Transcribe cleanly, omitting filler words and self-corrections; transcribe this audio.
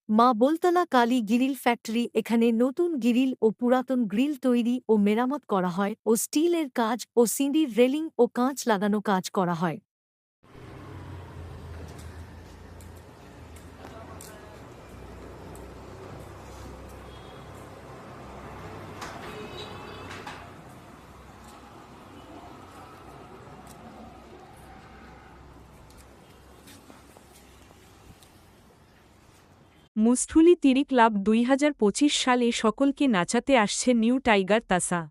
মা Boltala Kali grill factory. এখানে নতুন গ্রিল ও পুরাতন গ্রিল তৈরি ও মেরামত করা হয় ও স্টিলের কাজ ও সিঁড়ির রেলিং ও কাঁচ লাগানো কাজ করা হয়। মুস্থুলি তিরি ক্লাব ২০২৫ সালে সকলকে নাচাতে আসছে নিউ টাইগার তাসা।